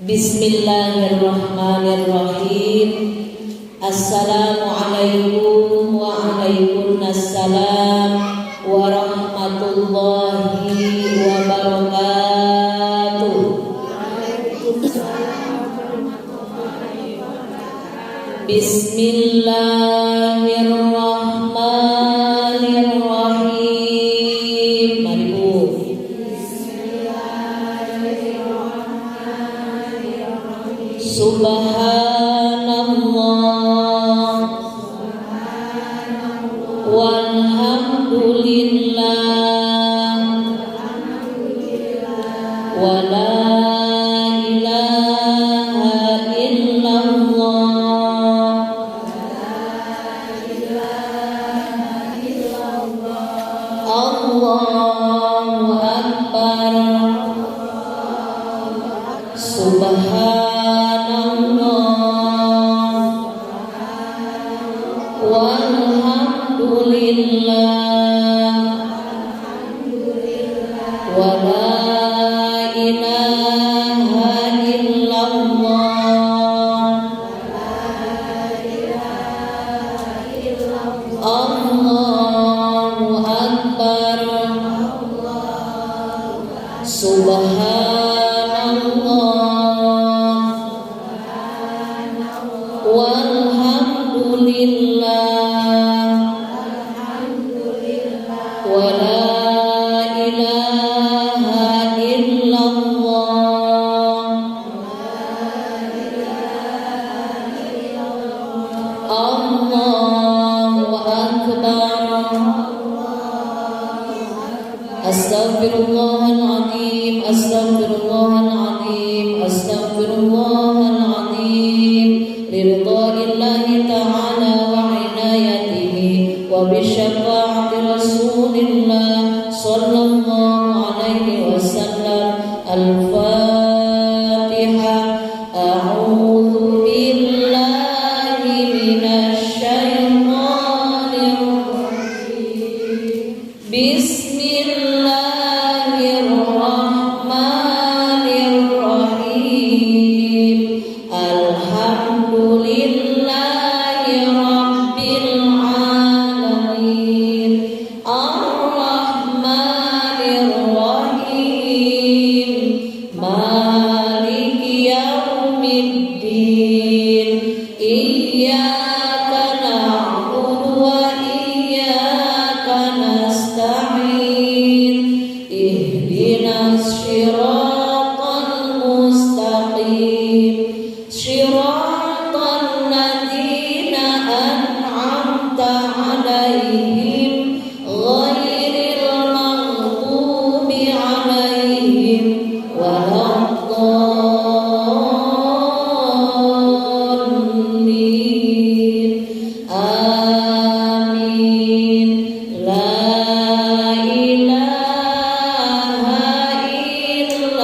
Bismillahirrahmanirrahim. Assalamualaikum waalaikumsalam warahmatullahi wabarakatuh. Bismillahirrahmanirrahim. Mari Bu. Subhanallah walhamdulillah wa la ilaha illallah Allahu akbar. Subhanallah walhamdulillah wa la ilaha illallah Allahu akbar. Subhanallah walhamdulillah wa la ilaha illallah Allahu akbar. Astaghfirullahaladzim, astaghfirullahaladzim, astaghfirullahaladzim. Liridha'illahi ta'ala wa inayatihi wa bisyafa'ati rasulillah sallallahu alaihi wasallam. Al-Fatihah. A'udzu billahi minasy syaithanir rajim. Bismillahirrahmanirrahim. Alhamdulillahi rabbil alamin. Ar-Rahmanir Rahim. Maliki yaumiddin. Iyyaka na'budu wa iyyaka nasta'in. Ihdinas shiratal mustaqim. Shiratal ladzina an'amta 'alaihim ghairil maghdubi 'alaihim waladdallin. Amin. La ilaha illallah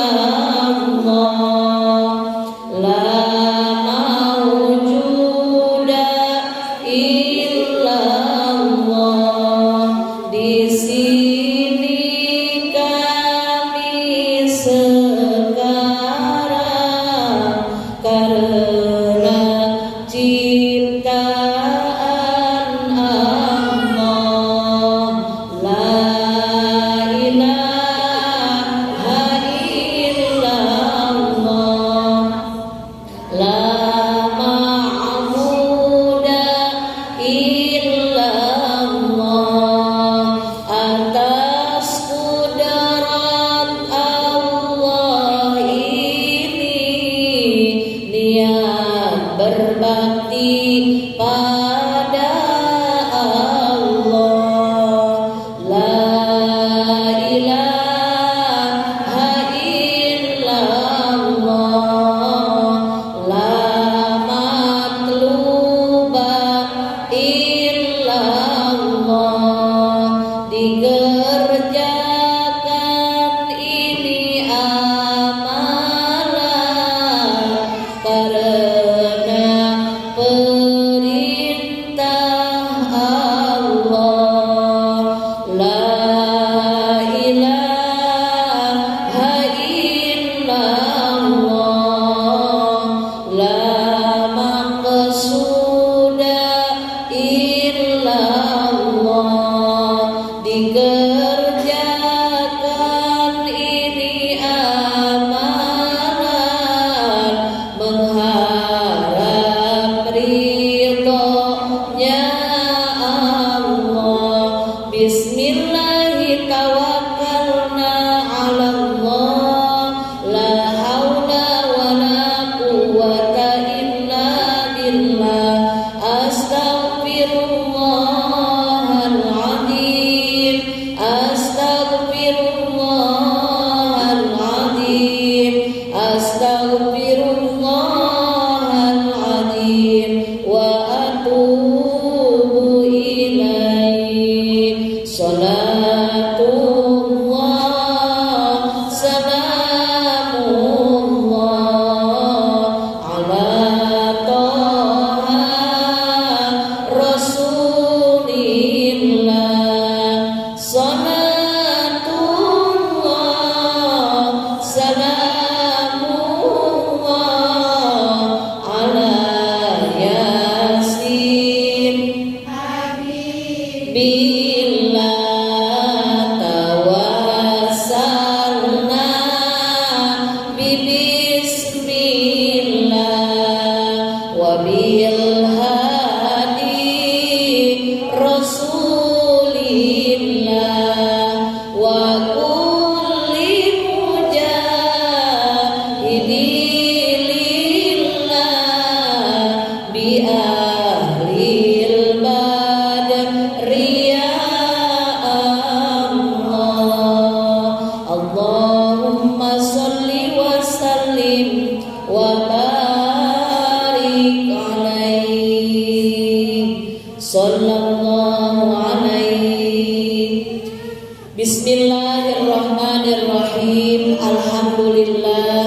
Bismillahirrahmanirrahim. Alhamdulillah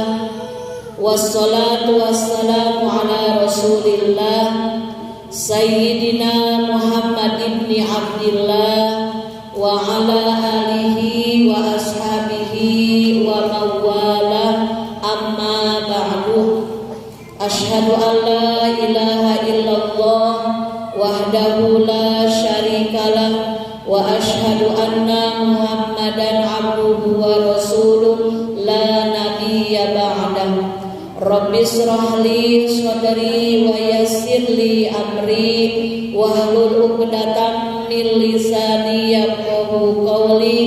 wassalatu wassalamu ala Rasulillah Sayyidina Muhammad ibn Abdillah wa ala alihi wa ashabihi wa mawalah, amma ba'du. Asyhadu an la ilaha illallah wahdahu la syarikalah wa asyhadu anna Muhammadan abduhu wa rasuluh la nabiyya ba'dah. Rabbi shrah li sadri wa yassir li amri wahlul 'uqdatam min lisani yafqahu qawli.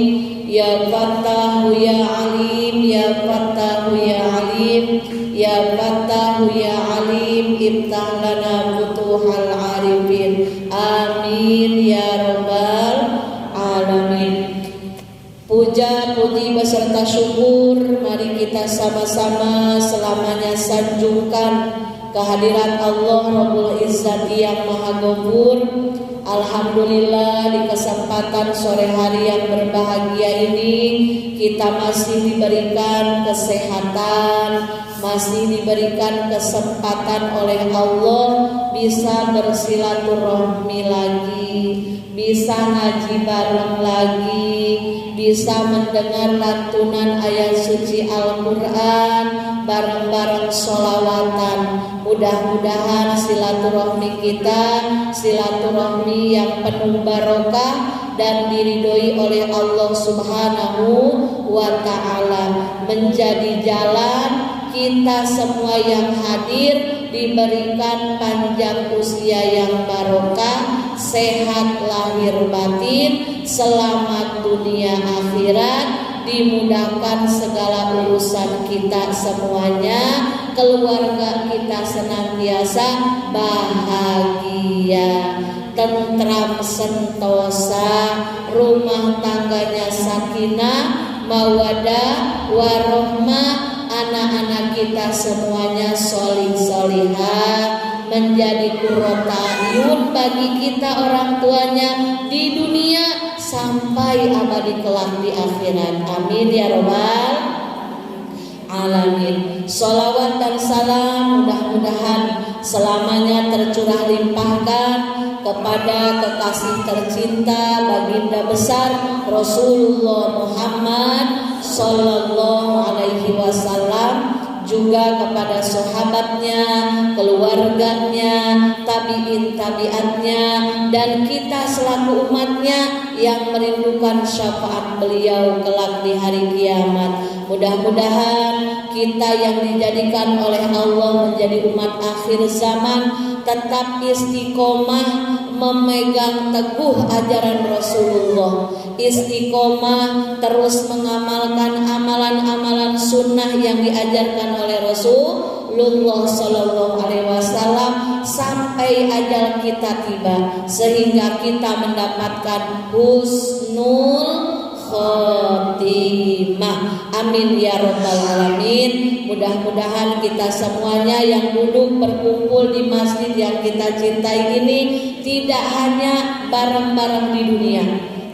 Ya Fattahu ya Alim, ya Fattahu ya Alim, ya Fattahu ya Alim, iftah lana futuhal arifin. Amin ya rabbal alamin. Puja, puji beserta syukur mari kita sama-sama selamanya sanjungkan kehadirat Allah Rabbul Izzat yang Maha Ghafur. Alhamdulillah, di kesempatan sore hari yang berbahagia ini kita masih diberikan kesehatan, masih diberikan kesempatan oleh Allah bisa bersilaturahmi lagi, bisa ngaji bareng lagi, bisa mendengar lantunan ayat suci Al-Quran, bareng-bareng sholawatan. Mudah-mudahan silaturahmi kita silaturahmi yang penuh barokah dan diridhoi oleh Allah Subhanahu wa ta'ala, menjadi jalan kita semua yang hadir diberikan panjang usia yang barokah, sehat lahir batin, selamat dunia akhirat, dimudahkan segala urusan kita semuanya, keluarga kita senantiasa bahagia, tentram sentosa, rumah tangganya sakinah, mawadah, warohmah, anak-anak kita semuanya solih solihah, menjadi qurrata ayun bagi kita orang tuanya di dunia sampai abadi kelak di akhirat. Amin ya rabbal alamin. Sholawat dan salam mudah-mudahan selamanya tercurah limpahkan kepada kekasih tercinta baginda besar Rasulullah Muhammad sallallahu alaihi wasallam, juga kepada sahabatnya, keluarganya, tabi'in-tabi'atnya, dan kita selaku umatnya yang merindukan syafaat beliau kelak di hari kiamat. Mudah-mudahan kita yang dijadikan oleh Allah menjadi umat akhir zaman tetap istiqomah memegang teguh ajaran Rasulullah, istiqomah terus mengamalkan amalan-amalan sunnah yang diajarkan oleh Rasulullah Sallallahu Alaihi Wasallam sampai ajal kita tiba, sehingga kita mendapatkan husnul khotimah. Amin ya rabbal alamin. Mudah-mudahan kita semuanya yang duduk berkumpul di masjid yang kita cintai ini tidak hanya bareng-bareng di dunia,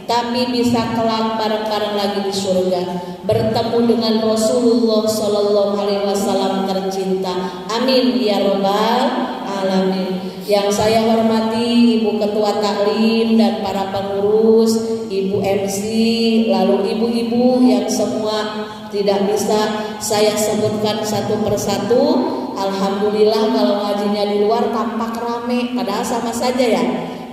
tapi bisa kelak bareng-bareng lagi di surga, bertemu dengan Rasulullah Sallallahu Alaihi Wasallam tercinta. Amin ya rabbal alamin. Yang saya hormati Ibu Ketua Taklim dan para pengurus, Ibu MC, lalu ibu-ibu yang semua tidak bisa saya sebutkan satu persatu. Alhamdulillah kalau ngajinya di luar tampak rame, padahal sama saja ya,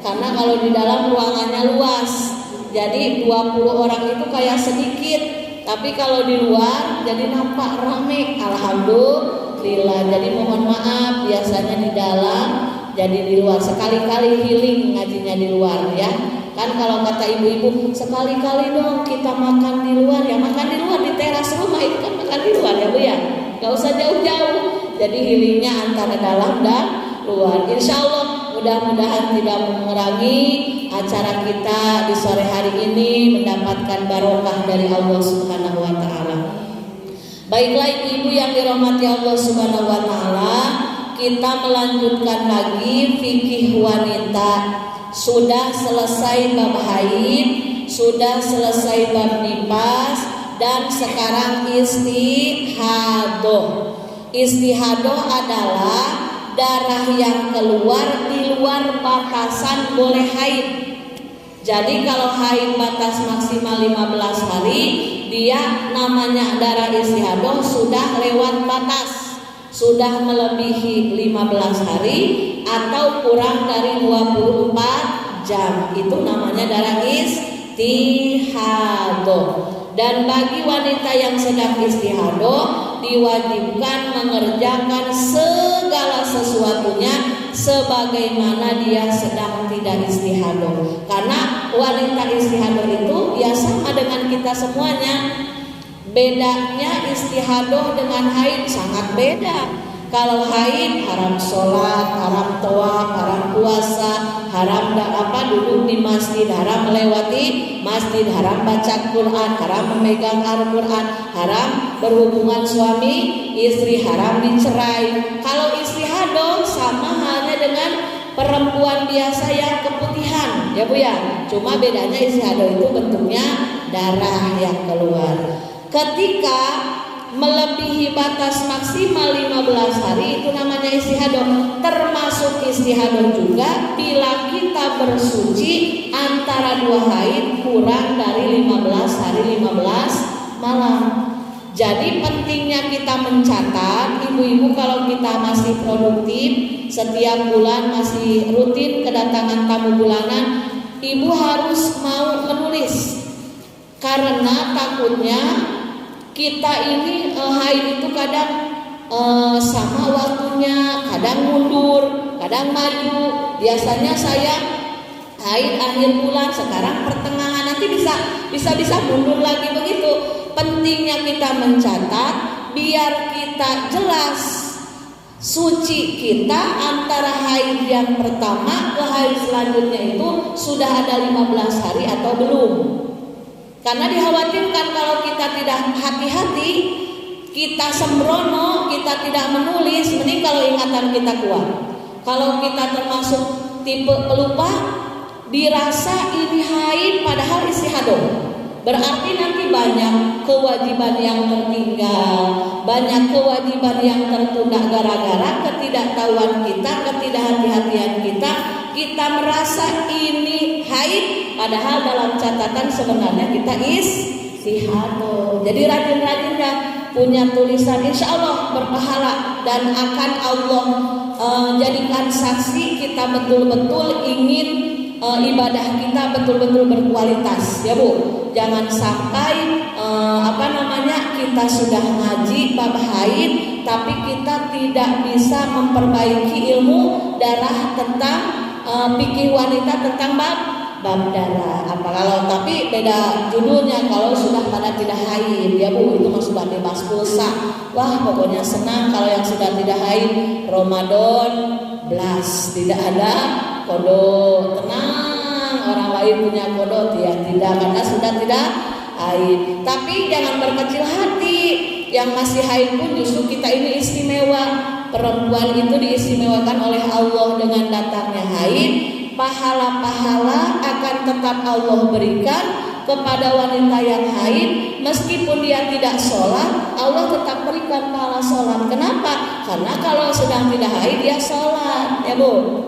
karena kalau di dalam ruangannya luas, jadi 20 orang itu kayak sedikit, tapi kalau di luar jadi nampak rame. Alhamdulillah. Jadi mohon maaf biasanya di dalam, jadi di luar. Sekali-kali healing ngajinya di luar ya. Kan kalau kata ibu-ibu, sekali-kali dong kita makan di luar ya. Makan di luar di teras rumah itu kan makan di luar ya Bu ya. Gak usah jauh-jauh. Jadi healingnya antara dalam dan luar. Insya Allah mudah-mudahan tidak mengurangi acara kita di sore hari ini mendapatkan barokah dari Allah Subhanahu wa taala. Baiklah ibu-ibu yang dirahmati Allah Subhanahu wa taala, kita melanjutkan lagi fikih wanita. Sudah selesai bab haid, sudah selesai bab nifas, dan sekarang istihadoh. Istihadoh adalah darah yang keluar di luar batasan boleh haid. Jadi kalau haid batas maksimal 15 hari, dia namanya darah istihadoh sudah lewat batas, sudah melebihi 15 hari atau kurang dari 24 jam. Itu namanya darah istihadoh. Dan bagi wanita yang sedang istihadoh diwajibkan mengerjakan segala sesuatunya sebagaimana dia sedang tidak istihadoh. Karena wanita istihadoh itu ya sama dengan kita semuanya. Bedanya istihadoh dengan haid sangat beda. Kalau haid haram sholat, haram tawaf, haram puasa, haram duduk di masjid, haram melewati masjid, haram baca Quran, haram memegang Al-Quran, haram berhubungan suami istri, haram dicerai. Kalau istihadoh sama halnya dengan perempuan biasa yang keputihan, ya Bu ya. Cuma bedanya istihadoh itu bentuknya darah yang keluar. Ketika melebihi batas maksimal 15 hari itu namanya istihadoh. Termasuk istihadoh juga bila kita bersuci antara dua haid kurang dari 15 hari 15 malam. Jadi pentingnya kita mencatat, ibu-ibu kalau kita masih produktif, setiap bulan masih rutin kedatangan tamu bulanan, ibu harus mau menulis. Karena takutnya kita ini haid itu kadang sama waktunya, kadang mundur, kadang maju. Biasanya saya haid akhir bulan, sekarang pertengahan, nanti bisa mundur lagi begitu. Pentingnya kita mencatat biar kita jelas suci kita antara haid yang pertama ke haid selanjutnya itu sudah ada 15 hari atau belum. Karena dikhawatirkan kalau kita tidak hati-hati, kita sembrono, kita tidak menulis, mending kalau ingatan kita kuat. Kalau kita termasuk tipe pelupa, dirasa ini haid padahal istihadoh, berarti nanti banyak kewajiban yang tertinggal, banyak kewajiban yang tertunda gara-gara ketidaktahuan kita, ketidakhati-hatian kita. Kita merasa ini haid, padahal dalam catatan sebenarnya kita istihadoh. Jadi rajin-rajinnya punya tulisan, insya Allah berpahala dan akan Allah jadikan saksi kita betul-betul ingin ibadah kita betul-betul berkualitas, ya Bu. Jangan sampai kita sudah ngaji bab haid, tapi kita tidak bisa memperbaiki ilmu darah tentang fikih wanita tentang bab darah. Tapi beda judulnya kalau sudah pada tidak haid, ya Bu, itu sudah bebas pulsa. Wah, pokoknya senang kalau yang sudah tidak haid. Ramadan blas, tidak ada kodok, tenang. Orang lain punya kodok, dia tidak, karena sudah tidak haid. Tapi jangan berkecil hati, yang masih haid pun justru kita ini istimewa. Perempuan itu diistimewakan oleh Allah dengan datangnya haid. Pahala-pahala akan tetap Allah berikan kepada wanita yang haid. Meskipun dia tidak sholat, Allah tetap berikan pahala sholat. Kenapa? Karena kalau sedang tidak haid dia sholat, ya Bu.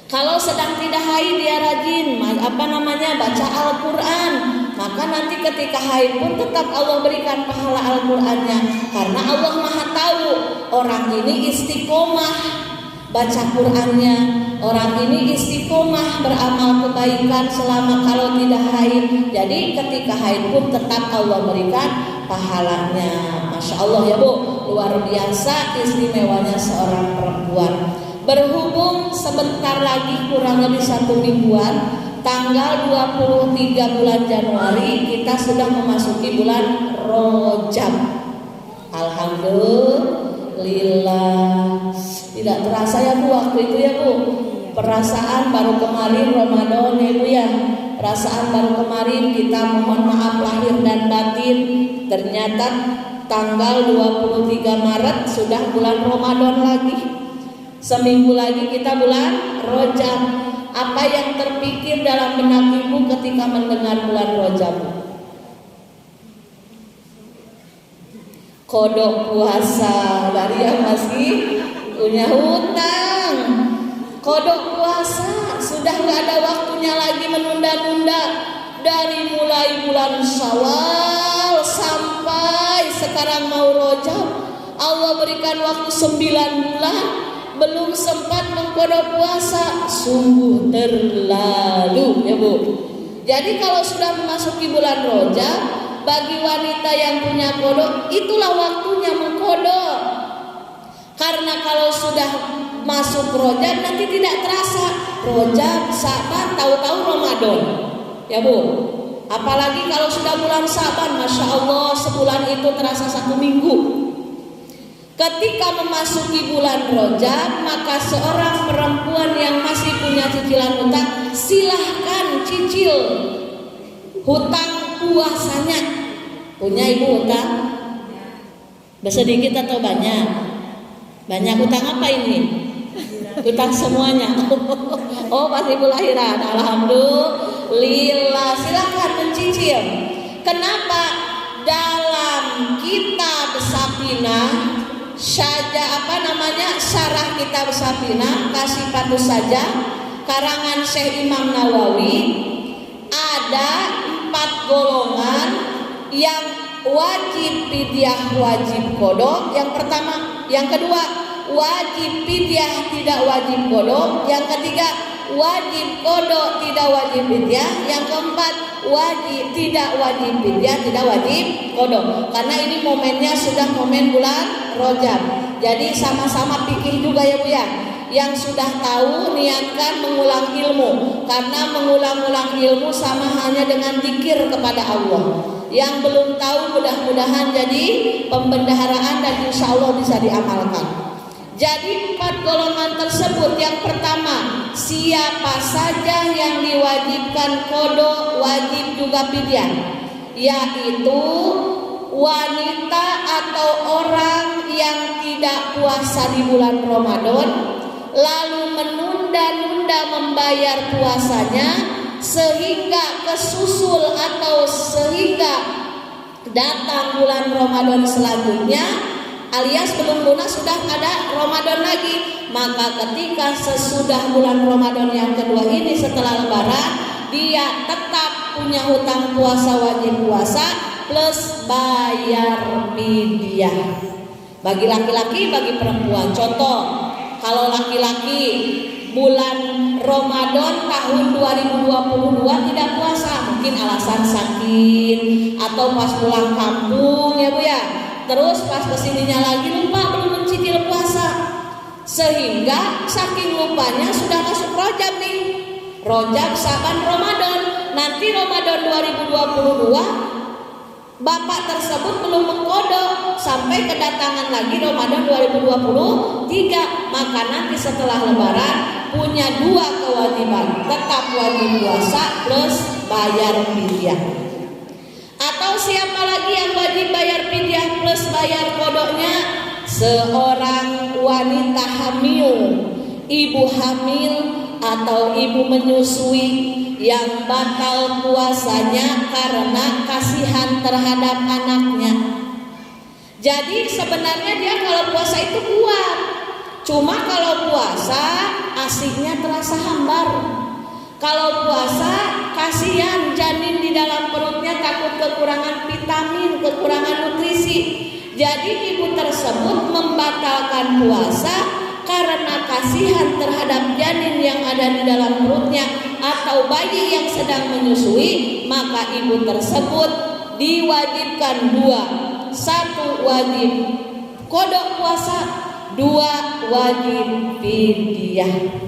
Kalau sedang tidak haid dia rajin baca Al-Quran. Maka nanti ketika haid pun tetap Allah berikan pahala Al-Qurannya. Karena Allah Maha tahu orang ini istiqomah baca Qurannya, orang ini istiqomah beramal kebaikan selama kalau tidak haid. Jadi ketika haid pun tetap Allah berikan pahalanya. Masya Allah, ya Bu, luar biasa istimewanya seorang perempuan. Berhubung sebentar lagi kurang lebih 1 mingguan, tanggal 23 bulan Januari kita sudah memasuki bulan Rajab. Alhamdulillah. Tidak terasa ya Bu waktu itu, ya Bu. Perasaan baru kemarin Ramadan, ya Bu ya. Perasaan baru kemarin kita mohon maaf lahir dan batin. Ternyata tanggal 23 Maret sudah bulan Ramadan lagi. Seminggu lagi kita bulan Rajab. Apa yang terpikir dalam benak ibu ketika mendengar bulan Rajab? kodok puasa, dari yang masih punya hutang. Kodok puasa sudah nggak ada waktunya lagi menunda-nunda. Dari mulai bulan Syawal sampai sekarang mau Rajab, Allah berikan waktu 9 bulan, belum sempat mengkodok puasa. Sungguh terlalu ya Bu. Jadi kalau sudah memasuki bulan Rajab, bagi wanita yang punya kodok, itulah waktunya mengkodok. Karena kalau sudah masuk Rajab nanti tidak terasa. Rajab, Sa'ban, tahu-tahu Ramadan. Ya Bu. Apalagi kalau sudah bulan Sa'ban, Masya Allah, sebulan itu terasa 1 minggu. Ketika memasuki bulan Rajab, maka seorang perempuan yang masih punya cicilan hutang, silahkan cicil hutang puasanya. Punya ibu hutang? Sedikit atau banyak? Banyak. Hutang apa ini? Hutang semuanya. Oh, pas ibu lahiran. Alhamdulillah. Silahkan mencicil. Kenapa? Dalam kitab Safinah syarah kitab Safinah, kasih patuh saja, karangan Syekh Imam Nawawi, ada 4 golongan yang wajib fidyah, wajib qada. Yang pertama, yang kedua wajib fidyah, tidak wajib qada. Yang ketiga wajib qada, tidak wajib fidyah. Yang keempat wajib, tidak wajib fidyah, tidak wajib qada. Karena ini momennya sudah momen bulan Rajab. Jadi sama-sama pikir juga ya Bu ya. Yang sudah tahu niatkan mengulang ilmu, karena mengulang-ulang ilmu sama hanya dengan zikir kepada Allah. Yang belum tahu mudah-mudahan jadi pembendaharaan dan insya Allah bisa diamalkan. Jadi 4 golongan tersebut, yang pertama, siapa saja yang diwajibkan qada, wajib juga fidyah, yaitu wanita atau orang yang tidak puasa di bulan Ramadan, lalu menunda-nunda membayar puasanya sehingga kesusul atau sehingga datang bulan Ramadan selanjutnya, alias belum lunas sudah ada Ramadan lagi. Maka ketika sesudah bulan Ramadan yang kedua ini setelah Lebaran, dia tetap punya hutang puasa, wajib puasa plus bayar fidyah. Bagi laki-laki, bagi perempuan. Contoh, kalau laki-laki bulan Ramadan tahun 2022 tidak puasa, mungkin alasan sakit atau pas pulang kampung ya Bu ya. Terus pas kesininya lagi lupa belum mencicil puasa, sehingga saking lupanya sudah masuk Rajab nih. Rajab, Sa'ban, Ramadan. Nanti Ramadan 2022 bapak tersebut belum mengqada sampai kedatangan lagi Ramadan 2023. Maka nanti setelah Lebaran punya 2 kewajiban, tetap wajib puasa plus bayar fidyah. Atau siapa lagi yang wajib bayar fidyah plus bayar qadanya? Seorang wanita hamil, ibu hamil atau ibu menyusui yang batal puasanya karena kasihan terhadap anaknya. Jadi sebenarnya dia kalau puasa itu kuat, cuma kalau puasa asiknya terasa hambar. Kalau puasa kasihan janin di dalam perutnya, takut kekurangan vitamin, kekurangan nutrisi. Jadi ibu tersebut membatalkan puasa karena kasihan terhadap janin yang ada di dalam perutnya atau bayi yang sedang menyusui. Maka ibu tersebut diwajibkan 2. 1 wajib qada puasa, 2 wajib fidyah.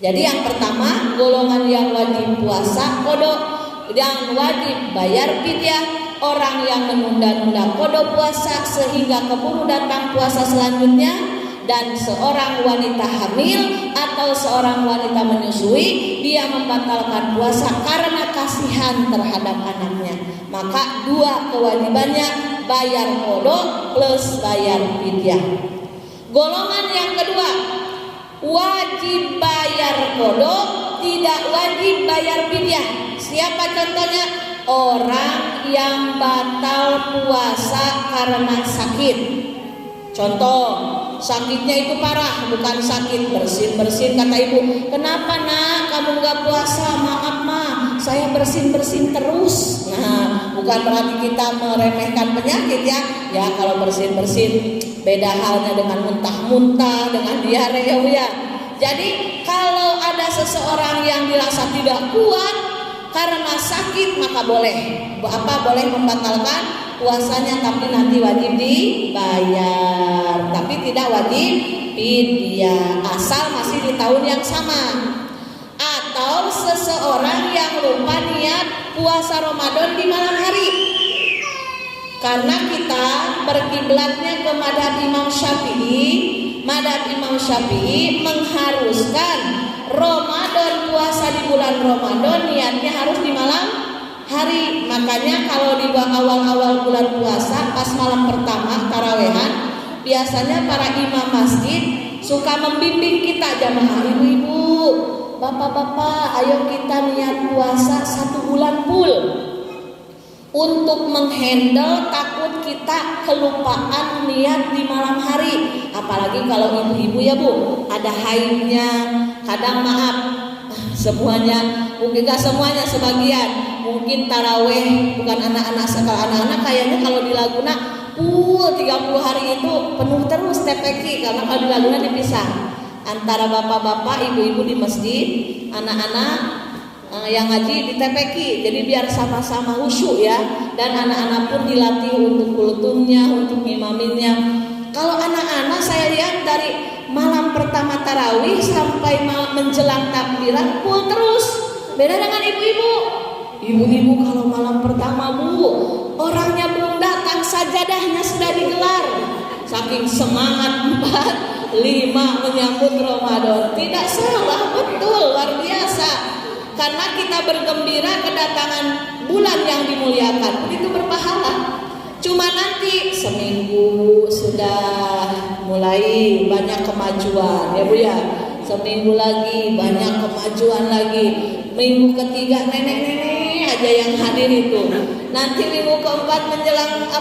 Jadi yang pertama, golongan yang wajib puasa qada, yang wajib bayar fidyah, orang yang menunda-nunda qada puasa sehingga keburu datang puasa selanjutnya. Dan seorang wanita hamil atau seorang wanita menyusui, dia membatalkan puasa karena kasihan terhadap anaknya. Maka 2 kewajibannya, bayar qada plus bayar fidyah. Golongan yang kedua, wajib bayar qada, tidak wajib bayar fidyah. Siapa contohnya? Orang yang batal puasa karena sakit. Contoh, sakitnya itu parah, bukan sakit bersin-bersin. Kata ibu, kenapa nak kamu gak puasa? Maaf mah, saya bersin-bersin terus. Nah, bukan berarti kita meremehkan penyakit ya. Ya kalau bersin-bersin beda halnya dengan muntah-muntah, dengan diare ya. Jadi kalau ada seseorang yang dirasa tidak kuat karena sakit, maka boleh membatalkan puasanya, tapi nanti wajib dibayar, tapi tidak wajib fidyah asal masih di tahun yang sama. Atau seseorang yang lupa niat puasa Ramadan di malam hari, karena kita berkiblatnya ke madhab Imam Syafi'i. Madhab Imam Syafi'i mengharuskan Ramadan, puasa di bulan Ramadan niatnya harus di malam hari. Makanya kalau di awal-awal bulan puasa, pas malam pertama tarawehan, biasanya para imam masjid suka membimbing kita jamaah, ibu-ibu, bapak-bapak, ayo kita niat puasa 1 bulan full, untuk menghandle takut kita kelupaan niat di malam hari. Apalagi kalau ibu-ibu ya bu, ada haidnya, kadang maaf semuanya, mungkin gak semuanya, sebagian mungkin taraweh, bukan anak-anak sekolah. Anak-anak kayaknya kalau di Laguna 30 hari itu penuh terus TPQ, karena kalau di Laguna dipisah antara bapak-bapak, ibu-ibu di masjid, anak-anak yang ngaji di TPQ. Jadi biar sama-sama khusyuk ya, dan anak-anak pun dilatih untuk kultumnya, untuk imaminnya. Kalau anak-anak saya lihat dari malam pertama tarawih sampai menjelang takbiran full terus. Beda dengan ibu-ibu. Ibu-ibu kalau malam pertama bu, orangnya belum datang, sajadahnya sudah digelar. Saking semangat 4, 5 menyambut Ramadan. Tidak salah, betul, luar biasa. Karena kita bergembira kedatangan bulan yang dimuliakan, itu berpahala. Cuma nanti seminggu sudah mulai banyak kemajuan ya bu ya. Seminggu lagi banyak kemajuan lagi. Minggu ketiga nenek-nenek aja yang hadir itu. Nanti minggu keempat menjelang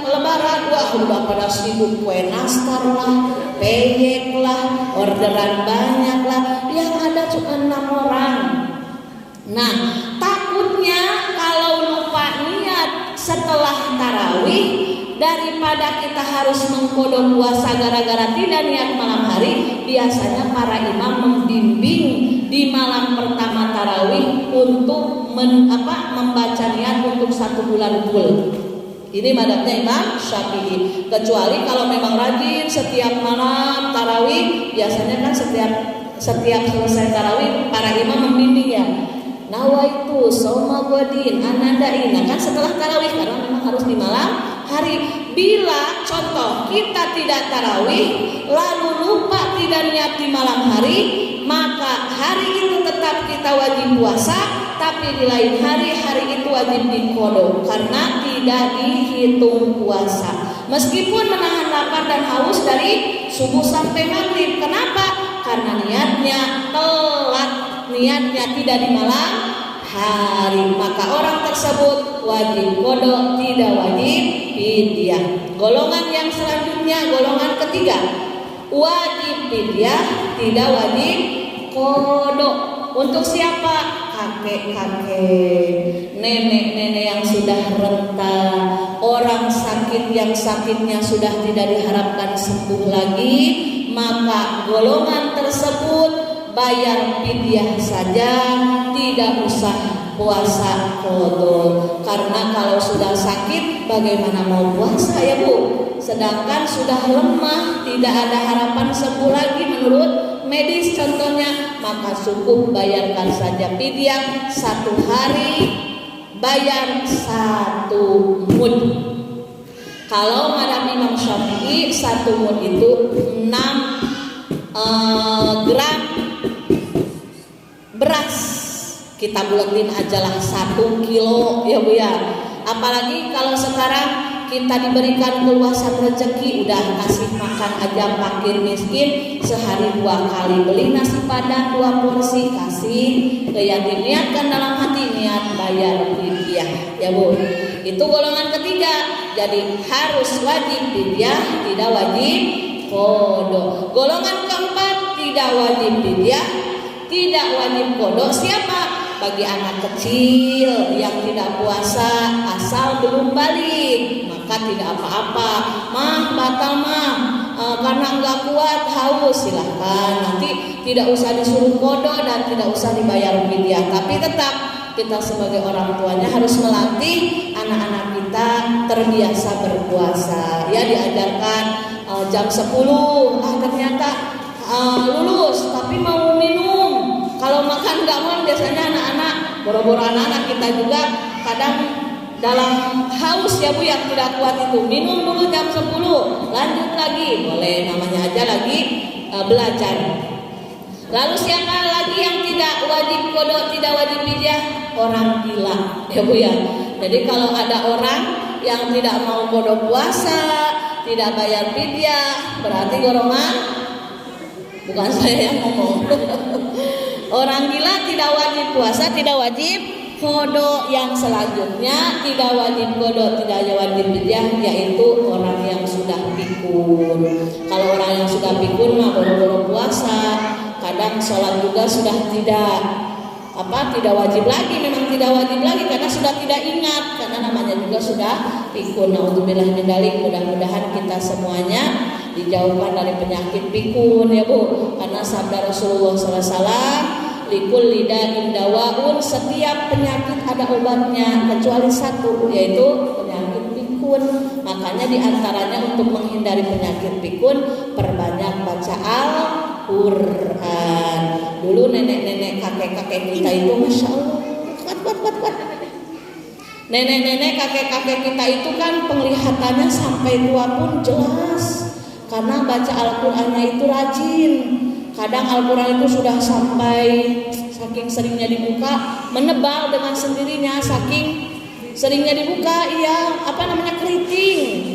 lebaran, wah udah pada sibuk, kue nastar lah, peyek lah, orderan banyak lah. Yang ada cuma 6 orang. Nah, takutnya kalau lupa niat setelah tarawih, daripada kita harus mengkodok puasa gara-gara tidak niat malam hari, biasanya para imam membimbing di malam pertama tarawih untuk membaca niat untuk 1 bulan full. Ini madhabnya Imam Syafi'i. Kecuali kalau memang rajin setiap malam tarawih, biasanya kan setiap selesai tarawih para imam membimbing ya. Nawaitu soma godin anadaina, kan setelah tarawih, karena memang harus di malam hari. Bila contoh kita tidak tarawih lalu lupa tidak niat di malam hari, maka hari itu tetap kita wajib puasa, tapi di lain hari itu wajib diqodho karena tidak dihitung puasa. Meskipun menahan lapar dan haus dari subuh sampai maghrib. Kenapa? Karena niatnya telat, niatnya tidak di malam hari, maka orang tersebut wajib qodho, tidak wajib fidyah. Golongan yang selanjutnya, golongan ketiga, wajib fidyah, tidak wajib qodho. Untuk siapa? Kakek-kakek, nenek-nenek yang sudah renta, orang sakit yang sakitnya sudah tidak diharapkan sembuh lagi, maka golongan tersebut bayar fidyah saja, tidak usah puasa qodho. Karena kalau sudah sakit bagaimana mau puasa ya bu? Sedangkan sudah lemah, tidak ada harapan sembuh lagi menurut medis contohnya, maka cukup bayarkan saja fidyah 1 hari, bayar 1 mud. Kalau madhab Imam Syafi'i 1 mud itu 6 gram beras. Kita buletin ajalah 1 kilo ya bu ya. Apalagi kalau sekarang kita diberikan keluasan rezeki, udah kasih makan aja fakir miskin sehari 2 kali, beli nasi padang 2 porsi kasih ke yatim. Niatkan dalam hati, niat bayar fidyah ya bu. Itu golongan ketiga. Jadi harus wajib fidyah, tidak wajib qada. Golongan keempat tidak wajib fidyah, tidak wajib qada. Siapa? Bagi anak kecil yang tidak puasa asal belum balik, maka tidak apa-apa. Mah batal mah, karena enggak kuat haus, silahkan. Nanti tidak usah disuruh qada dan tidak usah dibayar fidyah. Tapi tetap kita sebagai orang tuanya harus melatih anak-anak kita terbiasa berpuasa. Ya, diajarkan jam 10, ternyata lulus tapi mau minum. Kalau makan nggak mau, biasanya anak-anak, boro-boro anak-anak kita juga kadang dalam haus ya Bu yang tidak kuat itu, minum dulu jam 10, lanjut lagi, boleh, namanya aja lagi belajar. Lalu siapa lagi yang tidak wajib qada, tidak wajib fidyah? Orang gila ya Bu ya. Jadi kalau ada orang yang tidak mau qada puasa, tidak bayar fidyah, berarti golongan, bukan saya yang ngomong. Orang gila tidak wajib puasa, tidak wajib qada. Yang selanjutnya tidak wajib qada, tidak wajib fidyah, yaitu orang yang sudah pikun. Kalau orang yang sudah pikun mah boro-boro puasa, kadang sholat juga sudah tidak wajib lagi, memang tidak wajib lagi karena sudah tidak ingat, karena namanya juga sudah pikun. Naudzubillah min dzalik. Mudah-mudahan kita semuanya dijauhkan dari penyakit pikun ya Bu, karena sabda Rasulullah SAW, likulli da'in dawaun, setiap penyakit ada obatnya kecuali satu, yaitu penyakit pikun. Makanya diantaranya untuk menghindari penyakit pikun, perbanyak baca Al-Quran. Dulu nenek-nenek kakek-kakek kita itu Masya Allah kuat. Nenek-nenek kakek-kakek kita itu kan penglihatannya sampai tua pun jelas, karena baca Al-Qurannya itu rajin. Kadang Al-Quran itu sudah sampai saking seringnya dibuka menebal dengan sendirinya, saking seringnya dibuka, keriting.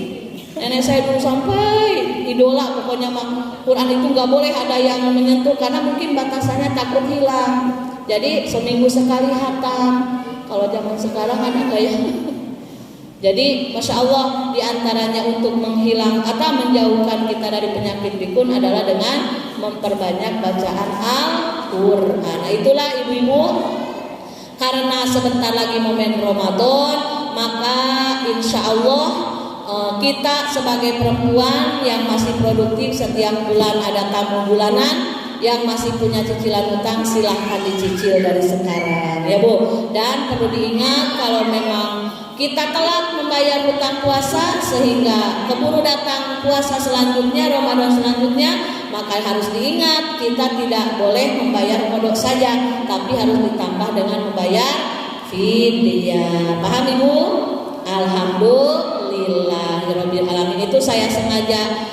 Nenek saya dulu sampai idola, pokoknya mah Quran itu nggak boleh ada yang menyentuh karena mungkin batasannya takut hilang. Jadi seminggu sekali hatam. Kalau zaman sekarang ada kayak jadi Masya Allah, diantaranya untuk menghilang atau menjauhkan kita dari penyakit pikun adalah dengan memperbanyak bacaan Al-Quran. Nah itulah ibu-ibu, karena sebentar lagi momen Ramadan, maka insya Allah kita sebagai perempuan yang masih produktif, setiap bulan ada tamu bulanan, yang masih punya cicilan utang silahkan dicicil dari sekarang ya Bu. Dan perlu diingat, kalau memang kita telat membayar hutang puasa sehingga keburu datang puasa selanjutnya, Ramadan selanjutnya, maka harus diingat kita tidak boleh membayar qada saja, tapi harus ditambah dengan membayar fidyah. Paham Ibu? Alhamdulillahirabbil alamin. Itu saya sengaja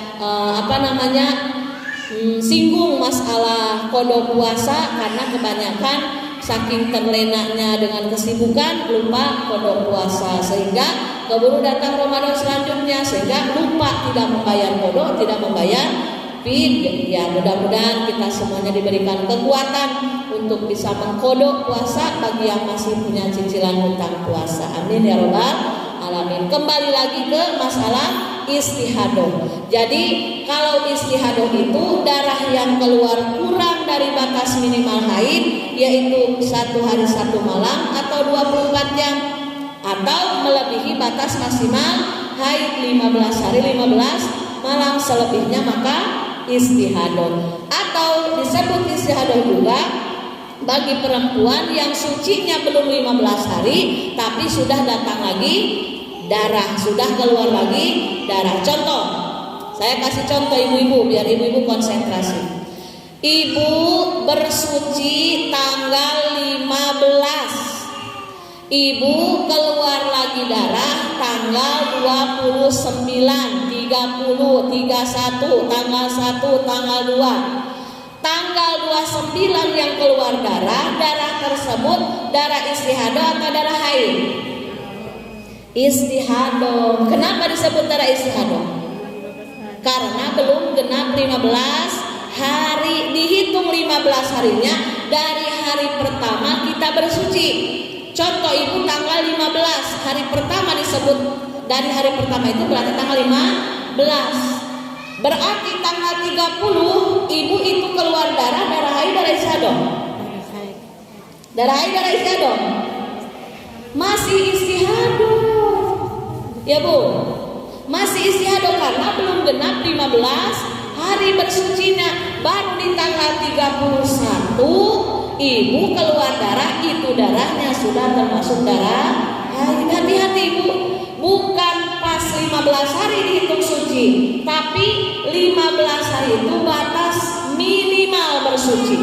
singgung masalah qada puasa karena kebanyakan saking terlenanya dengan kesibukan lupa qada puasa, sehingga keburu datang Ramadan selanjutnya sehingga lupa tidak membayar qada, tidak membayar fidyah. Mudah-mudahan kita semuanya diberikan kekuatan untuk bisa mengqada puasa bagi yang masih punya cicilan hutang puasa. Amin ya rabbal alamin. Kembali lagi ke masalah istihadah. Jadi kalau istihadah itu darah yang keluar kurang dari batas minimal haid, yaitu 1 hari 1 malam atau 24 jam, atau melebihi batas maksimal haid 15 hari 15 malam, selebihnya maka istihadah. Atau disebut istihadah juga bagi perempuan yang sucinya belum 15 hari tapi sudah datang lagi darah, sudah keluar lagi darah. Contoh, saya kasih contoh ibu-ibu biar ibu-ibu konsentrasi. Ibu bersuci tanggal 15, ibu keluar lagi darah tanggal 29, 30, 31, tanggal 1, tanggal 2. Tanggal 29 yang keluar darah tersebut darah istihadah atau darah haid? Istihadah. Kenapa disebut darah istihadah? Karena belum genap 15 hari. Dihitung 15 harinya dari hari pertama kita bersuci. contoh ibu tanggal 15 hari pertama disebut dari hari pertama itu berarti tanggal 15. Berarti tanggal 30 ibu itu keluar darah haid, darah istihadah. Darah haid, darah istihadah. Masih istihadah. Ya Bu. Masih istihadah karena belum genap 15 hari bersucinya. Baru di tanggal 31 ibu keluar darah, itu darahnya sudah termasuk darah haid. Hati-hati ibu, bukan pas 15 hari dihitung suci, tapi 15 hari itu batas minimal bersuci.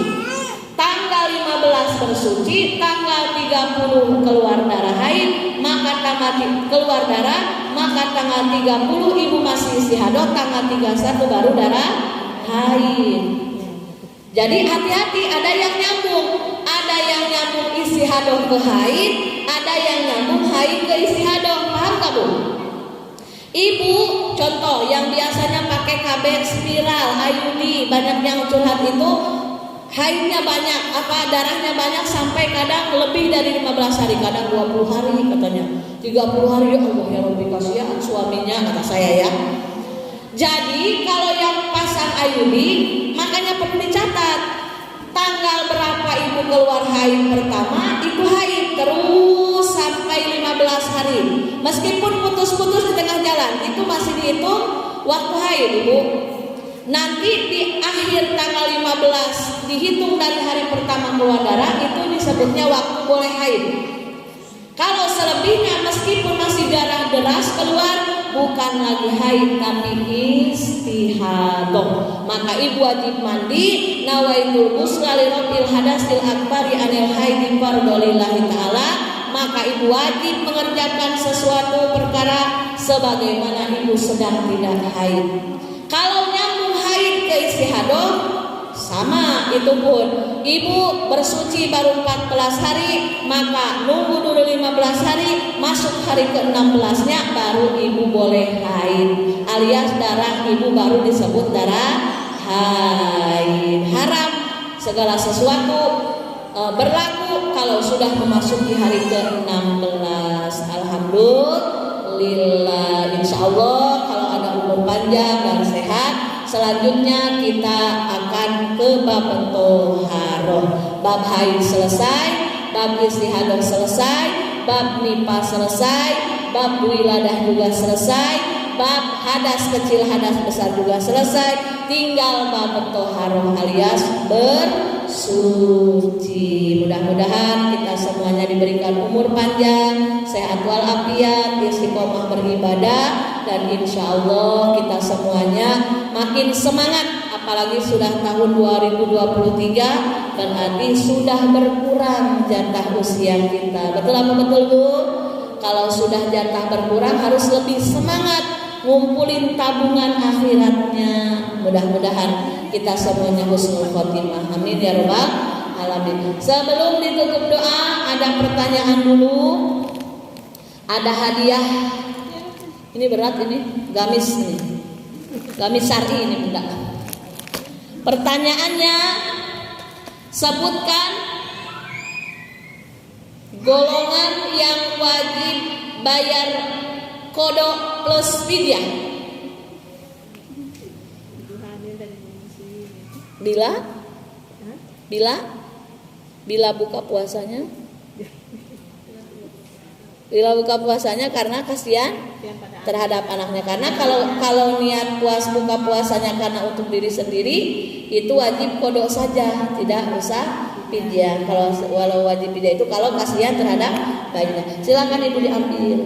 Tanggal 15 bersuci, tanggal 30 keluar darah haid, maka tanggal keluar darah, maka tanggal 30 ibu masih istihadah, tanggal 31 baru darah haid. Jadi hati-hati, ada yang nyambung istihadah ke haid, ada yang nyambung haid ke istihadah. Paham gak Bu? Ibu contoh yang biasanya pakai KB spiral, IUD, banyak yang curhat itu haidnya banyak, darahnya banyak sampai kadang lebih dari 15 hari, kadang 20 hari katanya, 30 hari. Ya Allah ya Rabbi, kasihan suaminya kata saya ya. Jadi kalau yang pasang IUD, makanya perlu dicatat tanggal berapa ibu keluar haid pertama, itu haid terus sampai 15 hari. Meskipun putus-putus di tengah jalan, itu masih dihitung waktu haid ibu. Nanti di akhir tanggal 15 dihitung dari hari pertama keluar darah, itu disebutnya waktu boleh haid. Kalau selebihnya meskipun masih darah deras keluar, bukan lagi haid tapi istihadah. Maka ibu wajib mandi, nawaitul ghusla li rabbil hadasil akbari anil haidi fardholillahi ta'ala. Maka ibu wajib mengerjakan sesuatu perkara sebagaimana ibu sedang tidak haid. Kalau nyambung haid ke istihadah, sama itu pun ibu bersuci baru 14 hari, maka nunggu dulu 15 hari, masuk hari ke-16 nya baru ibu boleh haid, alias darah ibu baru disebut darah haid. Haram segala sesuatu berlaku kalau sudah memasuki hari ke-16. Alhamdulillah, insyaallah kalau ada umur panjang dan sehat, selanjutnya kita akan ke bab toharoh. Bab haid selesai, bab istihadah selesai, bab nifas selesai, bab wiladah juga selesai, bab hadas kecil hadas besar juga selesai. Tinggal bab toharoh alias bersuci. Mudah-mudahan kita semuanya diberikan umur panjang, sehat walafiat, istiqomah beribadah, dan insya Allah kita semuanya makin semangat. Apalagi sudah tahun 2023 dan nanti sudah berkurang jatah usia kita. Betul apa betul Bu? Kalau sudah jatah berkurang harus lebih semangat ngumpulin tabungan akhiratnya. Mudah-mudahan kita semuanya husnul khotimah. Amin ya rabbal alamin. Sebelum ditutup doa, ada pertanyaan dulu. Ada hadiah. Ini berat ini, gamis nih. Gamis syar'i ini bunda. Pertanyaannya, sebutkan golongan yang wajib bayar kodok plus fidyah. Bila buka puasanya? Bila buka puasanya karena kasihan terhadap anaknya. Karena kalau niat buka puasanya karena untuk diri sendiri, itu wajib kodok saja, tidak usah fidyah. Walau wajib fidyah itu kalau kasihan terhadap bayinya. Silakan ibu diambil.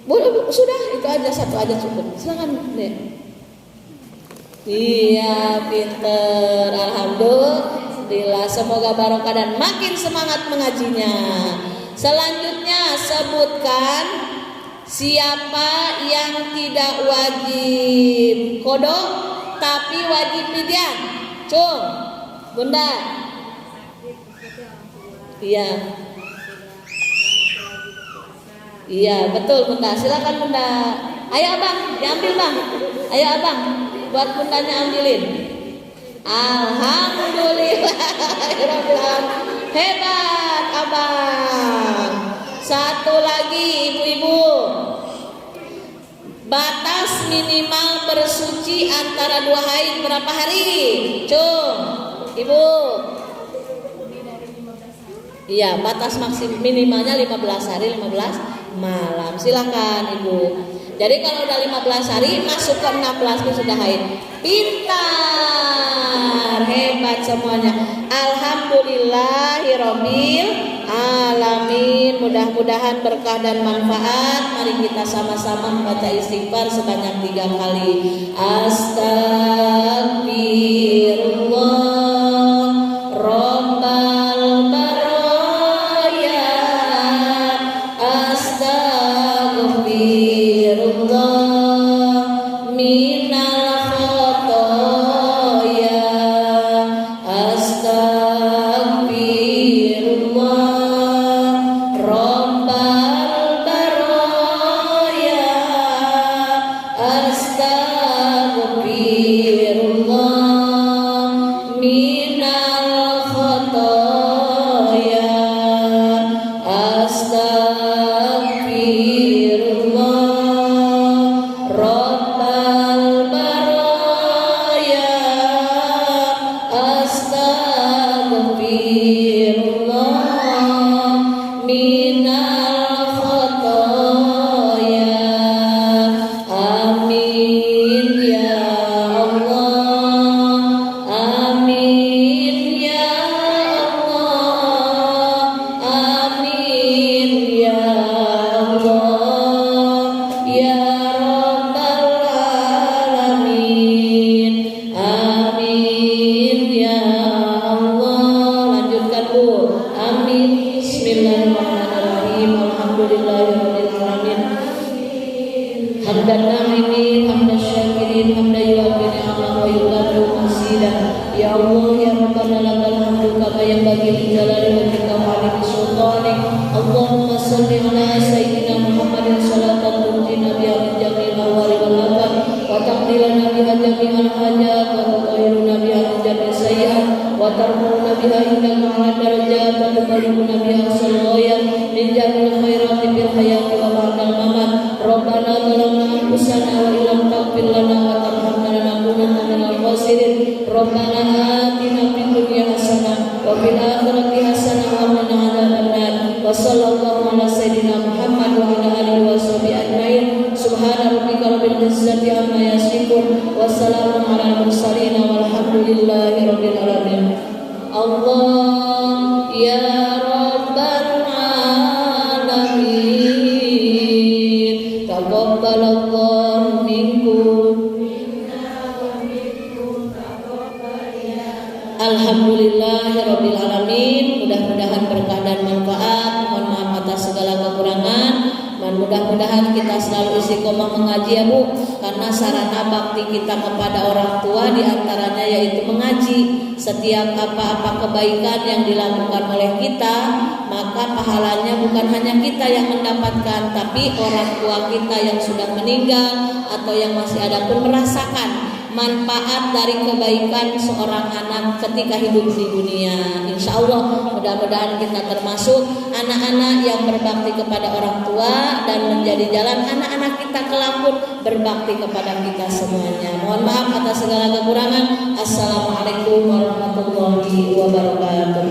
Boleh Bu, sudah itu aja, satu aja cukup. Silakan deh. Iya, pinter. Alhamdulillah, semoga barokah dan makin semangat mengajinya. Selanjutnya sebutkan siapa yang tidak wajib kodok tapi wajib fidyah. Cung, Bunda. Iya betul Bunda, silakan Bunda. Ayo Abang, diambil Bang. Ayo Abang, buat Bundanya ambilin. Alhamdulillah, hebat abang. Satu lagi ibu-ibu, batas minimal bersuci antara 2 haid berapa hari? Cung, ibu. Iya, batas maksimum minimalnya 15 hari 15 malam. Silakan ibu. Jadi kalau udah 15 hari masuk ke 16 itu sudah haid. Pintar, hebat semuanya. Alhamdulillahirabbil alamin. Mudah-mudahan berkah dan manfaat. Mari kita sama-sama membaca istighfar sebanyak 3 kali. Astagfirullah Rabbal baraya. Astagfirullah minal khotoya. Astagfirullah Rabbal baraya. Astagfirullah minal khotoya. Astagfirullah Rabbal baraya. Astagfirullah minal khotoya. Amin ya Allah. Amin ya Allah. Amin ya Allah. Ya Rabbal alamin. Amin ya Allah. Lanjutkan Bu. Amin. Bismillahirrahmanirrahim. Alhamdulillahirabbil alamin. Hamdan na'imin, hamdan syakirin, hamdan yu'abbi ni'amah wa yuqadru masjidah. Ya Allah, ya Rabbana lakal hamdu kama yanbaghi li jalali wajhika wa 'azimi sultanik. Allahumma shalli ala sayyidina Muhammadin salatan tu'tina biha min jami'il ahwali wal afat wa taqdilana biha jami'al hajat wa tutahhiruna biha min jami'is sayyi'at wa tarfa'una biha indaka 'ala darajat wa tuballighuna biha aqsal ghayat min jami'il khairati fil hayati wa ba'dal mamat. Rabbana zalamna anfusana wa illam taghfir lana wa tarhamna lanakunanna minal khasirin. Rabbana atina fid dunya hasanah wa fil akhirati hasanah wa qina adzabannar. Wa sallallahu ala sayyidina Muhammad wa ala alihi washabihi ajmain. Subhana rabbika rabbil izzati amma yasifun wa salamun alal mursalin walhamdulillahi rabbil alamin. Allah ya Rabbal alamin. Taqabbalallahu minkum. Alhamdulillahirabbil alamin. Mudah-mudahan berkah dan manfaat. Mohon maaf atas segala kekurangan. Mudah-mudahan kita selalu istiqomah mengaji ya Bu, karena sarana bakti kita kepada orang tua diantaranya yaitu mengaji. Setiap apa-apa kebaikan yang dilakukan oleh kita, maka pahalanya bukan hanya kita yang mendapatkan, tapi orang tua kita yang sudah meninggal atau yang masih ada pun merasakan manfaat dari kebaikan seorang anak ketika hidup di dunia. Insya Allah mudah-mudahan kita termasuk anak-anak yang berbakti kepada orang tua dan menjadi jalan anak-anak kita kelak pun berbakti kepada kita semuanya. Mohon maaf atas segala kekurangan. Assalamualaikum warahmatullahi wabarakatuh.